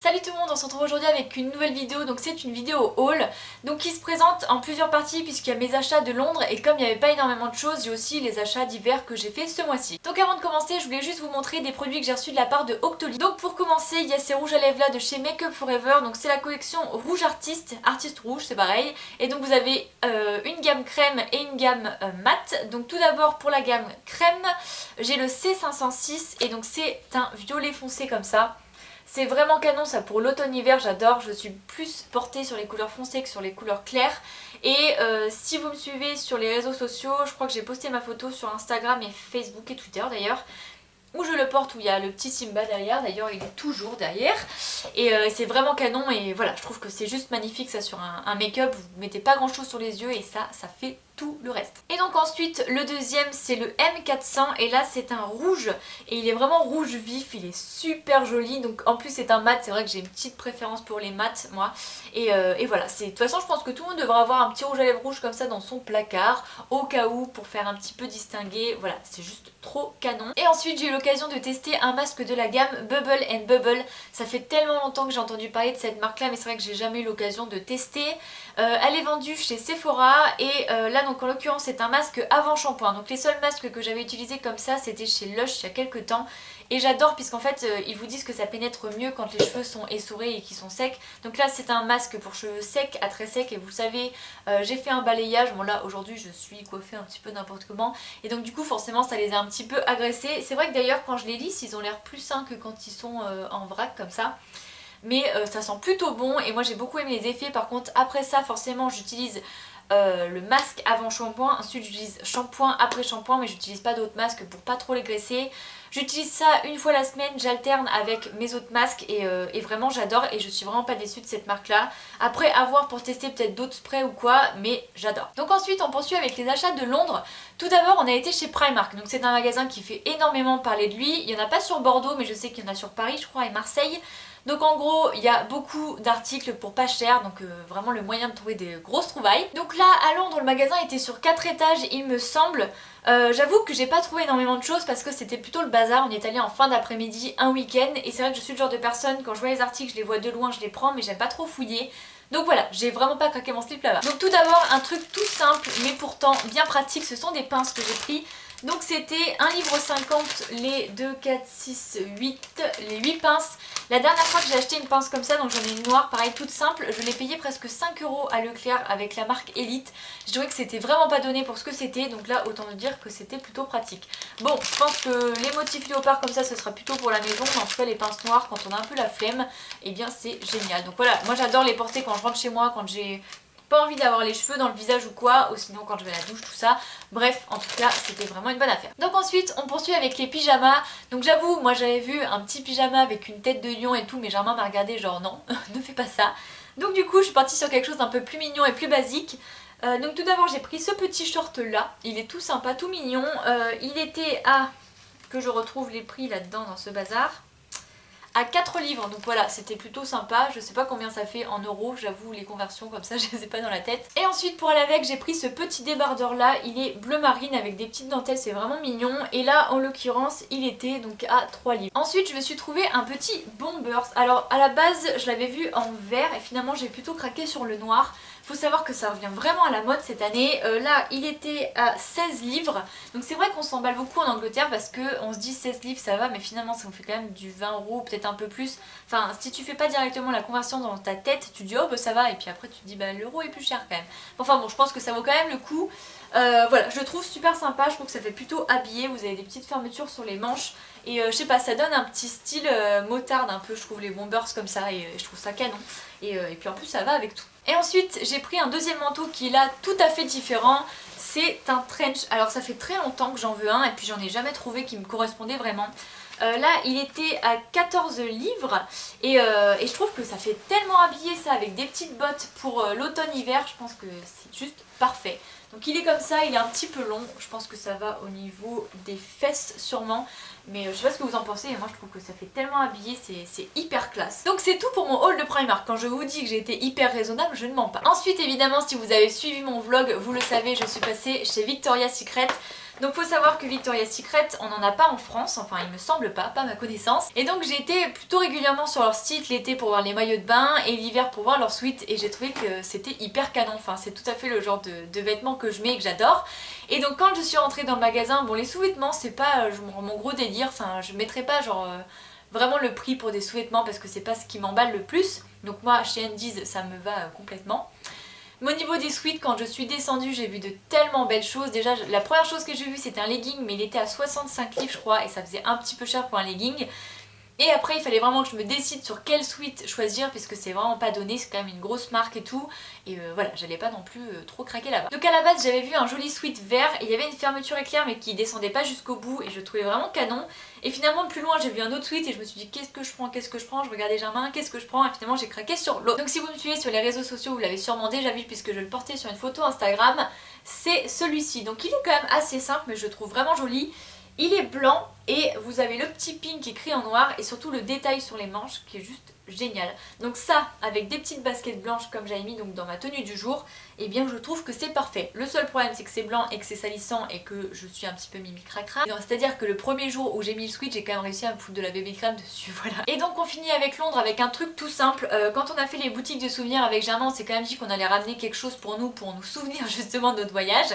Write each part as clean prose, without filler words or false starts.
Salut tout le monde, on se retrouve aujourd'hui avec une nouvelle vidéo, donc c'est une vidéo haul donc qui se présente en plusieurs parties puisqu'il y a mes achats de Londres et comme il n'y avait pas énormément de choses, j'ai aussi les achats d'hiver que j'ai fait ce mois-ci. Donc avant de commencer, je voulais juste vous montrer des produits que j'ai reçus de la part de Octoly. Donc pour commencer, il y a ces rouges à lèvres là de chez Make Up Forever, donc c'est la collection rouge artiste rouge, c'est pareil. Et donc vous avez une gamme crème et une gamme mat. Donc tout d'abord pour la gamme crème, j'ai le C506 et donc c'est un violet foncé comme ça. C'est vraiment canon ça pour l'automne-hiver, j'adore, je suis plus portée sur les couleurs foncées que sur les couleurs claires. Et si vous me suivez sur les réseaux sociaux, je crois que j'ai posté ma photo sur Instagram et Facebook et Twitter d'ailleurs, où je le porte, où il y a le petit Simba derrière, d'ailleurs il est toujours derrière. Et c'est vraiment canon et voilà, je trouve que c'est juste magnifique ça sur un make-up, vous mettez pas grand chose sur les yeux et ça fait tout le reste. Et donc ensuite le deuxième c'est le M400 et là c'est un rouge et il est vraiment rouge vif, il est super joli, donc en plus c'est un mat, c'est vrai que j'ai une petite préférence pour les mats moi et voilà, de toute façon je pense que tout le monde devrait avoir un petit rouge à lèvres rouge comme ça dans son placard au cas où pour faire un petit peu distinguer, voilà c'est juste trop canon. Et ensuite j'ai eu l'occasion de tester un masque de la gamme Bubble and Bubble, ça fait tellement longtemps que j'ai entendu parler de cette marque là mais c'est vrai que j'ai jamais eu l'occasion de tester. Elle est vendue chez Sephora et là donc en l'occurrence c'est un masque avant shampoing, donc les seuls masques que j'avais utilisés comme ça c'était chez Lush il y a quelques temps et j'adore puisqu'en fait ils vous disent que ça pénètre mieux quand les cheveux sont essorés et qu'ils sont secs. Donc là c'est un masque pour cheveux secs à très secs et vous savez j'ai fait un balayage, bon là aujourd'hui je suis coiffée un petit peu n'importe comment et donc du coup forcément ça les a un petit peu agressés. C'est vrai que d'ailleurs quand je les lisse ils ont l'air plus sains que quand ils sont en vrac comme ça. Mais ça sent plutôt bon et moi j'ai beaucoup aimé les effets. Par contre après ça forcément j'utilise le masque avant shampoing, ensuite j'utilise shampoing après shampoing mais j'utilise pas d'autres masques pour pas trop les graisser. J'utilise ça une fois la semaine, j'alterne avec mes autres masques et vraiment j'adore et je suis vraiment pas déçue de cette marque là. Après à voir pour tester peut-être d'autres sprays ou quoi, mais j'adore. Donc ensuite on poursuit avec les achats de Londres. Tout d'abord on a été chez Primark, donc c'est un magasin qui fait énormément parler de lui. Il y en a pas sur Bordeaux mais je sais qu'il y en a sur Paris je crois et Marseille. Donc en gros il y a beaucoup d'articles pour pas cher, donc vraiment le moyen de trouver des grosses trouvailles. Donc là à Londres le magasin était sur 4 étages il me semble. J'avoue que j'ai pas trouvé énormément de choses parce que c'était plutôt le bazar, on est allé en fin d'après-midi un week-end et c'est vrai que je suis le genre de personne, quand je vois les articles je les vois de loin, je les prends mais j'aime pas trop fouiller. Donc voilà, j'ai vraiment pas craqué mon slip là-bas. Donc tout d'abord un truc tout simple mais pourtant bien pratique, ce sont des pinces que j'ai pris. Donc c'était 1,50 livre les 2, 4, 6, 8, les 8 pinces. La dernière fois que j'ai acheté une pince comme ça, donc j'en ai une noire, pareil toute simple, je l'ai payée presque 5 € à Leclerc avec la marque Elite. Je trouvais que c'était vraiment pas donné pour ce que c'était, donc là autant dire que c'était plutôt pratique. Bon, je pense que les motifs léopard comme ça ce sera plutôt pour la maison, mais en tout cas les pinces noires quand on a un peu la flemme, et bien c'est génial. Donc voilà, moi j'adore les porter quand je rentre chez moi, quand j'ai pas envie d'avoir les cheveux dans le visage ou quoi, ou sinon quand je vais à la douche tout ça. Bref, en tout cas c'était vraiment une bonne affaire. Donc ensuite on poursuit avec les pyjamas. Donc j'avoue, moi j'avais vu un petit pyjama avec une tête de lion et tout, mais Germain m'a regardé genre non, ne fais pas ça. Donc du coup je suis partie sur quelque chose d'un peu plus mignon et plus basique. Donc tout d'abord j'ai pris ce petit short là, il est tout sympa, tout mignon. Il était à, que je retrouve les prix là-dedans dans ce bazar, à 4 livres, donc voilà c'était plutôt sympa, je sais pas combien ça fait en euros, j'avoue les conversions comme ça je les ai pas dans la tête. Et ensuite pour aller avec j'ai pris ce petit débardeur là, il est bleu marine avec des petites dentelles, c'est vraiment mignon et là en l'occurrence il était donc à 3 livres. Ensuite je me suis trouvé un petit Bombers, alors à la base je l'avais vu en vert et finalement j'ai plutôt craqué sur le noir. Faut savoir que ça revient vraiment à la mode cette année. Là il était à 16 livres. Donc c'est vrai qu'on s'emballe beaucoup en Angleterre parce qu'on se dit 16 livres ça va, mais finalement ça vous fait quand même du 20 €, peut-être un peu plus. Enfin si tu fais pas directement la conversion dans ta tête, tu dis oh bah ça va et puis après tu te dis bah l'euro est plus cher quand même. Enfin bon je pense que ça vaut quand même le coup. Voilà, je le trouve super sympa, je trouve que ça fait plutôt habillé, vous avez des petites fermetures sur les manches et je sais pas, ça donne un petit style motarde un peu, je trouve les bombers comme ça et je trouve ça canon et puis en plus ça va avec tout. Et ensuite j'ai pris un deuxième manteau qui est là tout à fait différent, c'est un trench. Alors ça fait très longtemps que j'en veux un et puis j'en ai jamais trouvé qui me correspondait vraiment. Là il était à 14 livres et je trouve que ça fait tellement habillé ça avec des petites bottes pour l'automne-hiver, je pense que c'est juste parfait. Donc il est comme ça, il est un petit peu long, je pense que ça va au niveau des fesses sûrement. Mais je sais pas ce que vous en pensez, mais moi je trouve que ça fait tellement habillé, c'est hyper classe. Donc c'est tout pour mon haul de Primark. Quand je vous dis que j'ai été hyper raisonnable, je ne mens pas. Ensuite évidemment si vous avez suivi mon vlog, vous le savez, je suis passée chez Victoria's Secret. Donc faut savoir que Victoria's Secret, on n'en a pas en France, enfin il me semble pas à ma connaissance. Et donc j'ai été plutôt régulièrement sur leur site l'été pour voir les maillots de bain et l'hiver pour voir leurs sweats et j'ai trouvé que c'était hyper canon, enfin c'est tout à fait le genre de vêtements que je mets et que j'adore. Et donc quand je suis rentrée dans le magasin, bon les sous-vêtements c'est pas mon gros délire, enfin je mettrais pas genre vraiment le prix pour des sous-vêtements parce que c'est pas ce qui m'emballe le plus. Donc moi chez Undies ça me va complètement. Mais au niveau des sweats, quand je suis descendue, j'ai vu de tellement belles choses. Déjà, la première chose que j'ai vue, c'était un legging, mais il était à 65 livres, je crois, et ça faisait un petit peu cher pour un legging. Et après, il fallait vraiment que je me décide sur quel sweat choisir, puisque c'est vraiment pas donné, c'est quand même une grosse marque et tout. Et voilà, j'allais pas non plus trop craquer là-bas. Donc à la base, j'avais vu un joli sweat vert, et il y avait une fermeture éclair, mais qui descendait pas jusqu'au bout, et je le trouvais vraiment canon. Et finalement, plus loin, j'ai vu un autre sweat, et je me suis dit, qu'est-ce que je prends, qu'est-ce que je prends? Je regardais Germain, qu'est-ce que je prends? Et finalement, j'ai craqué sur l'autre. Donc si vous me suivez sur les réseaux sociaux, vous l'avez sûrement déjà vu, puisque je le portais sur une photo Instagram, c'est celui-ci. Donc il est quand même assez simple, mais je le trouve vraiment joli. Il est blanc et vous avez le petit pink écrit en noir et surtout le détail sur les manches qui est juste génial. Donc ça, avec des petites baskets blanches comme j'avais mis donc dans ma tenue du jour, eh bien je trouve que c'est parfait. Le seul problème c'est que c'est blanc et que c'est salissant et que je suis un petit peu mimi cracra. C'est-à-dire que le premier jour où j'ai mis le sweat, j'ai quand même réussi à me foutre de la bébé crème dessus, voilà. Et donc on finit avec Londres avec un truc tout simple. Quand on a fait les boutiques de souvenirs avec Germain, on s'est quand même dit qu'on allait ramener quelque chose pour nous souvenir justement de notre voyage.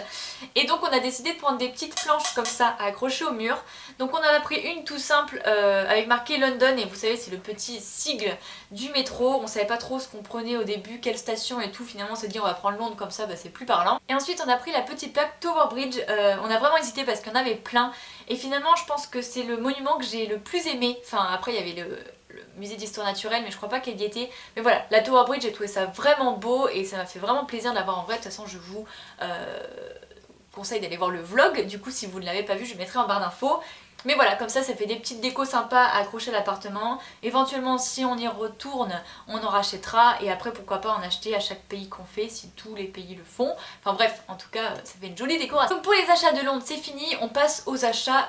Et donc on a décidé de prendre des petites planches comme ça à accrocher au mur. Donc on en a pris une tout simple avec marqué London et vous savez c'est le petit sigle du métro. On savait pas trop ce qu'on prenait au début, quelle station et tout. Finalement on s'est dit on va prendre Londres comme ça, bah, c'est plus parlant. Et ensuite on a pris la petite plaque Tower Bridge. On a vraiment hésité parce qu'il y en avait plein. Et finalement je pense que c'est le monument que j'ai le plus aimé. Enfin après il y avait le musée d'histoire naturelle mais je crois pas qu'elle y était. Mais voilà, la Tower Bridge j'ai trouvé ça vraiment beau et ça m'a fait vraiment plaisir de l'avoir en vrai. De toute façon je vous conseille d'aller voir le vlog. Du coup si vous ne l'avez pas vu je mettrai en barre d'infos. Mais voilà, comme ça fait des petites décos sympas à accrocher à l'appartement. Éventuellement si on y retourne, on en rachètera et après pourquoi pas en acheter à chaque pays qu'on fait si tous les pays le font. Enfin bref, en tout cas ça fait une jolie décoration. Donc pour les achats de Londres c'est fini, on passe aux achats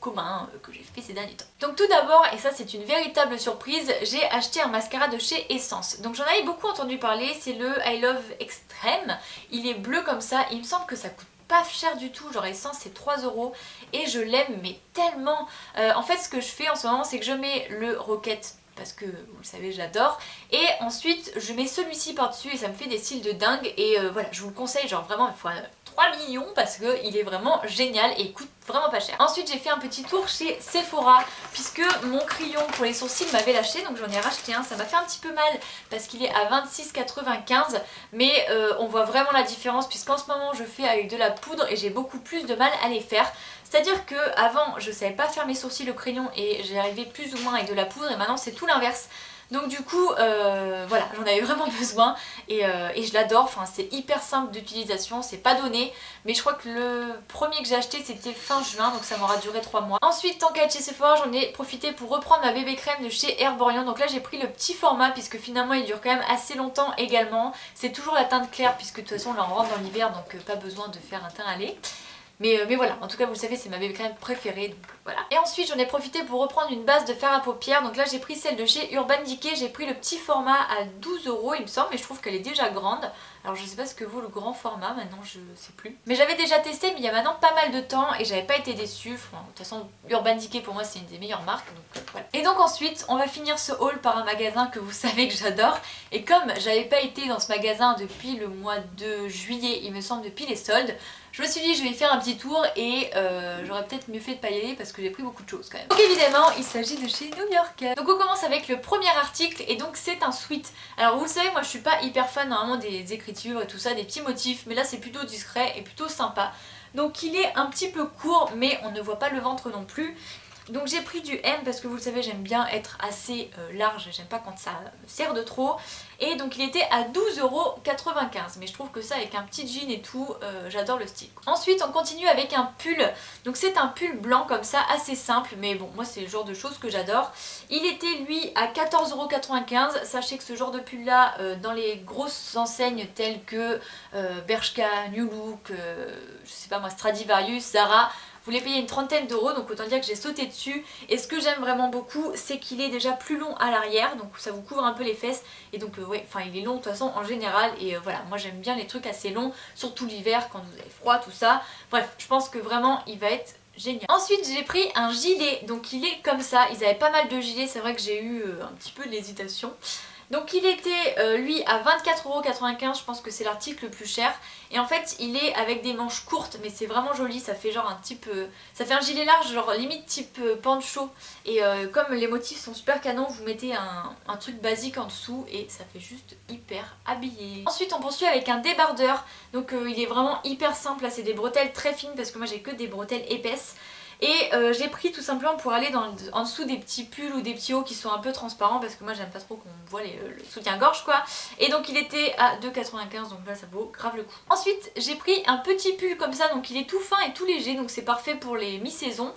communs que j'ai fait ces derniers temps. Donc tout d'abord, et ça c'est une véritable surprise, j'ai acheté un mascara de chez Essence. Donc j'en avais beaucoup entendu parler, c'est le I Love Extreme. Il est bleu comme ça, et il me semble que ça coûte pas cher du tout, genre Essence c'est 3 € et je l'aime mais tellement. En fait ce que je fais en ce moment c'est que je mets le Rocket parce que vous le savez j'adore et ensuite je mets celui-ci par dessus et ça me fait des cils de dingue et voilà je vous le conseille genre vraiment il faut 3 millions parce qu'il est vraiment génial et il coûte vraiment pas cher. Ensuite j'ai fait un petit tour chez Sephora puisque mon crayon pour les sourcils m'avait lâché donc j'en ai racheté un. Ça m'a fait un petit peu mal parce qu'il est à 26,95 mais on voit vraiment la différence puisqu'en ce moment je fais avec de la poudre et j'ai beaucoup plus de mal à les faire. C'est-à-dire que avant je savais pas faire mes sourcils au crayon et j'y arrivais plus ou moins avec de la poudre et maintenant c'est tout l'inverse. Donc du coup voilà j'en avais vraiment besoin et je l'adore, enfin c'est hyper simple d'utilisation, c'est pas donné mais je crois que le premier que j'ai acheté c'était fin juin donc ça m'aura duré 3 mois. Ensuite tant qu'à être chez Sephora j'en ai profité pour reprendre ma bébé crème de chez Herborian, donc là j'ai pris le petit format puisque finalement il dure quand même assez longtemps également. C'est toujours la teinte claire puisque de toute façon là on rentre dans l'hiver donc pas besoin de faire un teint à lait. Mais voilà, en tout cas vous le savez c'est ma bébé crème préférée donc voilà. Et ensuite j'en ai profité pour reprendre une base de fard à paupières. Donc là j'ai pris celle de chez Urban Decay, j'ai pris le petit format à 12 € il me semble mais je trouve qu'elle est déjà grande. Alors je sais pas ce que vaut le grand format maintenant, je sais plus. Mais j'avais déjà testé mais il y a maintenant pas mal de temps et j'avais pas été déçue. Enfin, de toute façon Urban Decay pour moi c'est une des meilleures marques donc voilà. Et donc ensuite on va finir ce haul par un magasin que vous savez que j'adore. Et comme j'avais pas été dans ce magasin depuis le mois de juillet il me semble, depuis les soldes, je me suis dit je vais faire un petit tour et j'aurais peut-être mieux fait de pas y aller parce que j'ai pris beaucoup de choses quand même. Donc évidemment il s'agit de chez New York. Donc on commence avec le premier article et donc c'est un sweat. Alors vous le savez moi je suis pas hyper fan normalement des écritures et tout ça, des petits motifs, mais là c'est plutôt discret et plutôt sympa. Donc il est un petit peu court mais on ne voit pas le ventre non plus. Donc j'ai pris du M parce que vous le savez j'aime bien être assez large, j'aime pas quand ça me sert de trop. Et donc il était à 12,95 €, mais je trouve que ça avec un petit jean et tout, j'adore le style. Ensuite on continue avec un pull, donc c'est un pull blanc comme ça, assez simple, mais bon moi c'est le genre de choses que j'adore. Il était lui à 14,95 €, sachez que ce genre de pull là, dans les grosses enseignes telles que Bershka, New Look, je sais pas moi Stradivarius, Zara, vous les payez une trentaine d'euros, donc autant dire que j'ai sauté dessus. Et ce que j'aime vraiment beaucoup, c'est qu'il est déjà plus long à l'arrière, donc ça vous couvre un peu les fesses. Et donc ouais, enfin il est long de toute façon en général. Et voilà, moi j'aime bien les trucs assez longs, surtout l'hiver quand vous avez froid, tout ça. Bref, je pense que vraiment il va être génial. Ensuite j'ai pris un gilet, donc il est comme ça. Ils avaient pas mal de gilets, c'est vrai que j'ai eu un petit peu d'hésitation. Donc il était lui à 24,95€, je pense que c'est l'article le plus cher. Et en fait il est avec des manches courtes, mais c'est vraiment joli, ça fait genre un type... ça fait un gilet large, genre limite type pancho. Et comme les motifs sont super canons, vous mettez un truc basique en dessous et ça fait juste hyper habillé. Ensuite on poursuit avec un débardeur, donc il est vraiment hyper simple, là c'est des bretelles très fines parce que moi j'ai que des bretelles épaisses. Et j'ai pris tout simplement pour aller en dessous des petits pulls ou des petits hauts qui sont un peu transparents parce que moi j'aime pas trop qu'on voit le soutien-gorge quoi. Et donc il était à 2,95€, donc là ça vaut grave le coup. Ensuite j'ai pris un petit pull comme ça, donc il est tout fin et tout léger, donc c'est parfait pour les mi-saisons.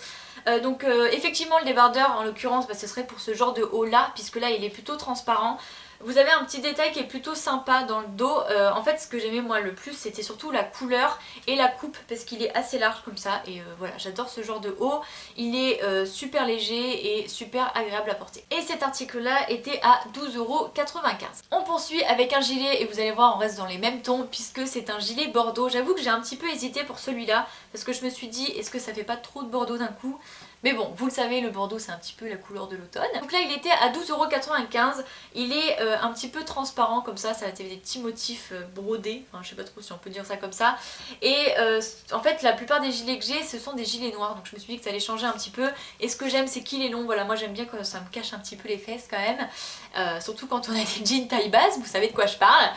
Donc effectivement le débardeur en l'occurrence ce serait pour ce genre de haut là, puisque là il est plutôt transparent. Vous avez un petit détail qui est plutôt sympa dans le dos. En fait ce que j'aimais moi le plus c'était surtout la couleur et la coupe parce qu'il est assez large comme ça. Et voilà, j'adore ce genre de haut. Il est super léger et super agréable à porter. Et cet article là était à 12,95€. On poursuit avec un gilet et vous allez voir on reste dans les mêmes tons puisque c'est un gilet bordeaux. J'avoue que j'ai un petit peu hésité pour celui-là parce que je me suis dit est-ce que ça fait pas trop de bordeaux d'un coup. Mais bon, vous le savez, le bordeaux c'est un petit peu la couleur de l'automne. Donc là il était à 12,95€. Il est un petit peu transparent comme ça a des petits motifs brodés. Enfin je sais pas trop si on peut dire ça comme ça. Et en fait la plupart des gilets que j'ai ce sont des gilets noirs. Donc je me suis dit que ça allait changer un petit peu. Et ce que j'aime c'est qu'il est long. Voilà, moi j'aime bien quand ça me cache un petit peu les fesses quand même. Surtout quand on a des jeans taille basse, vous savez de quoi je parle.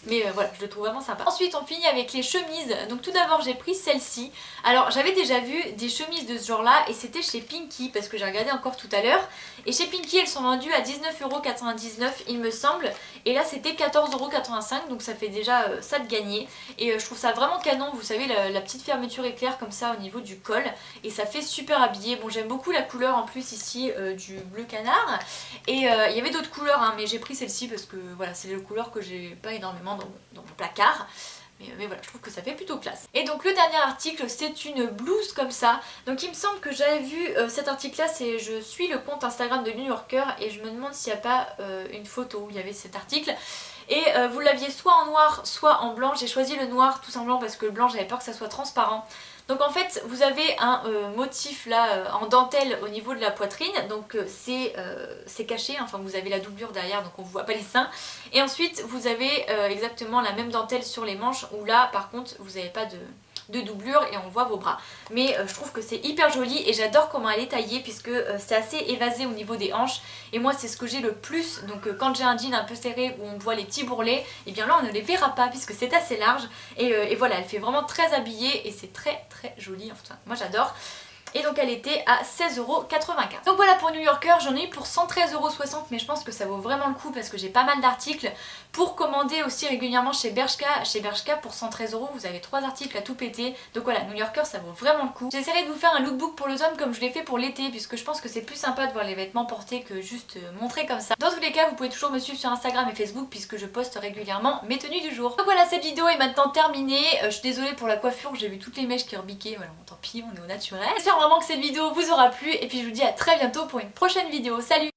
Mais voilà, je le trouve vraiment sympa. Ensuite on finit avec les chemises. Donc tout d'abord j'ai pris celle-ci. Alors j'avais déjà vu des chemises de ce genre là et c'était chez Pinky parce que j'ai regardé encore tout à l'heure. Et chez Pinky elles sont vendues à 19,99€ il me semble. Et là c'était 14,85€, donc ça fait déjà ça de gagner. Et je trouve ça vraiment canon, vous savez la petite fermeture éclair comme ça au niveau du col. Et ça fait super habillé. Bon j'aime beaucoup la couleur en plus ici du bleu canard. Et il y avait d'autres couleurs hein, mais j'ai pris celle-ci parce que voilà c'est les couleurs que j'ai pas énormément dans mon placard. Mais voilà, je trouve que ça fait plutôt classe. Et donc le dernier article, c'est une blouse comme ça. Donc il me semble que j'avais vu cet article-là, c'est je suis le compte Instagram de New Yorker et je me demande s'il n'y a pas une photo où il y avait cet article. Et vous l'aviez soit en noir, soit en blanc. J'ai choisi le noir tout simplement parce que le blanc, j'avais peur que ça soit transparent. Donc en fait vous avez un motif là en dentelle au niveau de la poitrine, donc c'est caché, enfin vous avez la doublure derrière donc on ne voit pas les seins. Et ensuite vous avez exactement la même dentelle sur les manches où là par contre vous n'avez pas de doublure et on voit vos bras. Mais je trouve que c'est hyper joli et j'adore comment elle est taillée puisque c'est assez évasé au niveau des hanches. Et moi c'est ce que j'ai le plus, donc quand j'ai un jean un peu serré où on voit les petits bourrelets, et bien là on ne les verra pas puisque c'est assez large. Et voilà, elle fait vraiment très habillée et c'est très très joli, enfin moi j'adore. Et donc elle était à 16,95€. Donc voilà pour New Yorker, j'en ai eu pour 113,60€ mais je pense que ça vaut vraiment le coup parce que j'ai pas mal d'articles. Pour commander aussi régulièrement chez Bershka pour 113€ vous avez 3 articles à tout péter. Donc voilà, New Yorker ça vaut vraiment le coup. J'essaierai de vous faire un lookbook pour l'automne comme je l'ai fait pour l'été puisque je pense que c'est plus sympa de voir les vêtements portés que juste montrer comme ça. Dans tous les cas vous pouvez toujours me suivre sur Instagram et Facebook puisque je poste régulièrement mes tenues du jour. Donc voilà, cette vidéo est maintenant terminée. Je suis désolée pour la coiffure, j'ai vu toutes les mèches qui rebiquaient, voilà bon, tant pis, on est au naturel. J'espère vraiment que cette vidéo vous aura plu et puis je vous dis à très bientôt pour une prochaine vidéo. Salut!